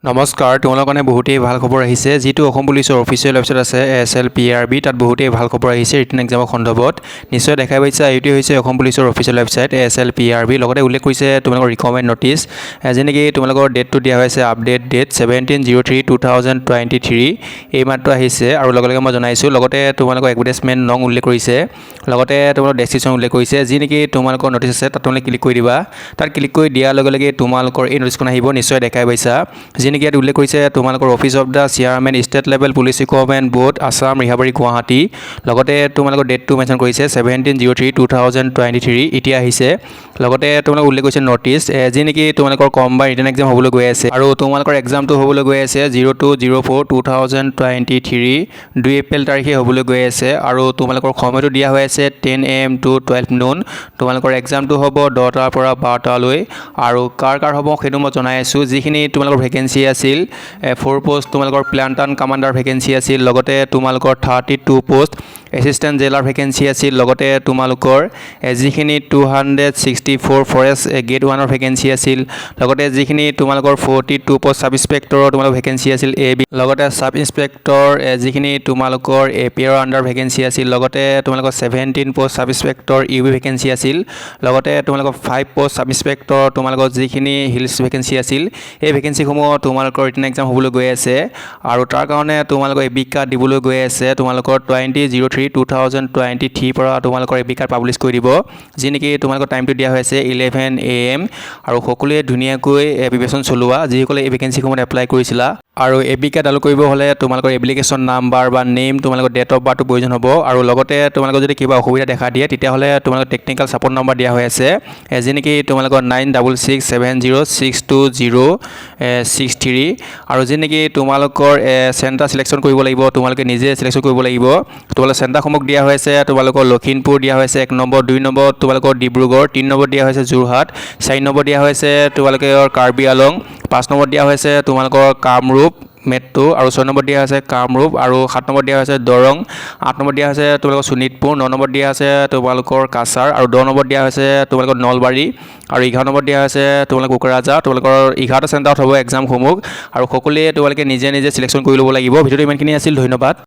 নমস্কাৰ, তোমালোকৰ কাৰণে বহুতেই ভাল খবৰ আহিছে। যিটো অসম পুলিচৰ অফিচিয়েল ৱেবছাইট আছে SLPRB, তাত বহুতেই ভাল খবৰ আহিছে ৰিটেন এক্সামৰ সন্দৰ্ভত। নিশ্চয় দেখাই পাইছা, এইটোৱে হৈছে অসম পুলিচৰ অফিচিয়েল ৱেবছাইট SLPRB। লগতে উল্লেখ কৰিছে তোমালোকৰ ৰিকমেণ্ড নটিছ, যেনেকৈ তোমালোকৰ ডেটটো দিয়া হৈছে আপডেট ডেট 17/03/2023। এইমাত্ৰ আহিছে আৰু লগে লগে মই জনাইছোঁ। লগতে তোমালোকৰ এডভাৰটাইজমেণ্ট নং উল্লেখ কৰিছে, লগতে তোমালোকৰ ডেছক্ৰিপশ্যন উল্লেখ কৰিছে। যি নেকি তোমালোকৰ নটিছ আছে তাত তোমালোকে ক্লিক কৰি দিবা। তাত ক্লিক কৰি দিয়াৰ লগে লগে তোমালোকৰ এই নটিছখন আহিব, নিশ্চয় দেখাই পাইছা। যেনেকৈ ইয়াত উল্লেখ কৰিছে তোমালোকৰ office of the chairman state level police recruitment board Assam Rehabari Guwahati. লগতে তোমালোকৰ ডেটটো মেনশ্যন কৰিছে 17/03/2023। এতিয়া আহিছে। লগতে তোমালোকক উল্লেখ কৰিছে নটিছ, যি নেকি তোমালোকৰ কম্বাইন ৰিটেন এক্সাম হ'বলৈ গৈ আছে আৰু তোমালোকৰ এক্সামটো হ'বলৈ গৈ আছে 02/04/2023 2 এপ্ৰিল তাৰিখে হ'বলৈ গৈ আছে। আৰু তোমালোকৰ সময়টো দিয়া হৈ আছে 10 AM to 12 noon। তোমালোকৰ এক্সামটো হ'ব 10টাৰ পৰা 12টালৈ। আৰু কাৰ হ'ব সেইটো মই জনাই আছোঁ। যিখিনি তোমালোকৰ ভেকেঞ্চি আছিল 4 পোষ্ট তোমালোকৰ প্লান্টন কামাণ্ডাৰ ভেকেঞ্চি আছিল। লগতে তোমালোকৰ 32 পোষ্ট এছিষ্টেণ্ট জেলাৰ ভেকেঞ্চি আছিল। লগতে তোমালোকৰ যিখিনি 264 ফৰেষ্ট গ্ৰেড 1ৰ ভেকেঞ্চি আছিল। লগতে যিখিনি তোমালোকৰ 42 পোষ্ট ছাব ইন্সপেক্টৰৰ তোমালোকৰ ভেকেঞ্চি আছিল AB। লগতে ছাব ইন্সপেক্টৰ যিখিনি তোমালোকৰ APR আণ্ডাৰ ভেকেঞ্চি আছিল। লগতে তোমালোকৰ 17 post sub inspector UB vacancy আছিল। লগতে তোমালোকৰ 5 পোষ্ট ছাব ইন্সপেক্টৰ তোমালোকৰ যিখিনি হিলছ ভেকেঞ্চি আছিল। এই ভেকেঞ্চিসমূহ তোমালোকৰ ৰিটেন এক্সাম হ'বলৈ গৈ আছে আৰু তাৰ কাৰণে তোমালোকৰ AB কাৰ্ড দিবলৈ গৈ আছে। তোমালোকৰ 20/03/2023 পৰা তোমালোকৰ AB কাৰ্ড পাব্লিছ কৰি দিব, যি নেকি তোমালোকৰ টাইমটো দিয়া হৈছে 11 AM। আৰু সকলোৱে ধুনীয়াকৈ প্ৰিপেৰেশ্যন চলোৱা, যিসকলে এই ভেকেঞ্চিসমূহত এপ্লাই কৰিছিলা। আৰু AB কাৰ্ড ডাউনলোড কৰিব হ'লে তোমালোকৰ এপ্লিকেশ্যন নাম্বাৰ বা নেম, তোমালোকৰ ডেট অফ বাৰ্থটো প্ৰয়োজন হ'ব। আৰু লগতে তোমালোকৰ যদি কিবা অসুবিধা দেখা দিয়ে তেতিয়াহ'লে তোমালোকৰ টেকনিকেল ছাপৰ্ট নম্বৰ দিয়া হৈ আছে, যি নেকি তোমালোকৰ 9667062063। আৰু যি নেকি তোমালোকৰ চেণ্টাৰ চিলেকশ্যন কৰিব লাগিব, তোমালোকে নিজে চিলেকশ্যন কৰিব লাগিব। তোমালোকৰ চেণ্টাৰসমূহ দিয়া হৈছে তোমালোকৰ লখিমপুৰ দিয়া হৈছে 1 নম্বৰ, 2 নম্বৰ তোমালোকৰ ডিব্ৰুগড়, 3 নম্বৰ দিয়া হৈছে যোৰহাট, 4 নম্বৰ দিয়া হৈছে তোমালোকৰ কাৰ্বি আলং, 5 নম্বৰ দিয়া হৈছে তোমালোকৰ কামৰূপ মেট্ৰ', আৰু 6 নম্বৰ দিয়া হৈছে কামৰূপ, আৰু 7 নম্বৰ দিয়া হৈছে দৰং, 8 নম্বৰ দিয়া হৈছে তোমালোকৰ শোণিতপুৰ, 9 নম্বৰ দিয়া হৈছে তোমালোকৰ কাছাৰ, আৰু 10 নম্বৰ দিয়া হৈছে তোমালোকৰ নলবাৰী, আৰু 11 নম্বৰ দিয়া হৈছে তোমালোকৰ কোকৰাঝাৰ। তোমালোকৰ 11টা চেণ্টাৰত হ'ব এক্সামসমূহ, আৰু সকলোৱে তোমালোকে নিজে নিজে চিলেকশ্যন কৰি ল'ব লাগিব। ভিডিঅ'টো ইমানখিনি আছিল, ধন্যবাদ।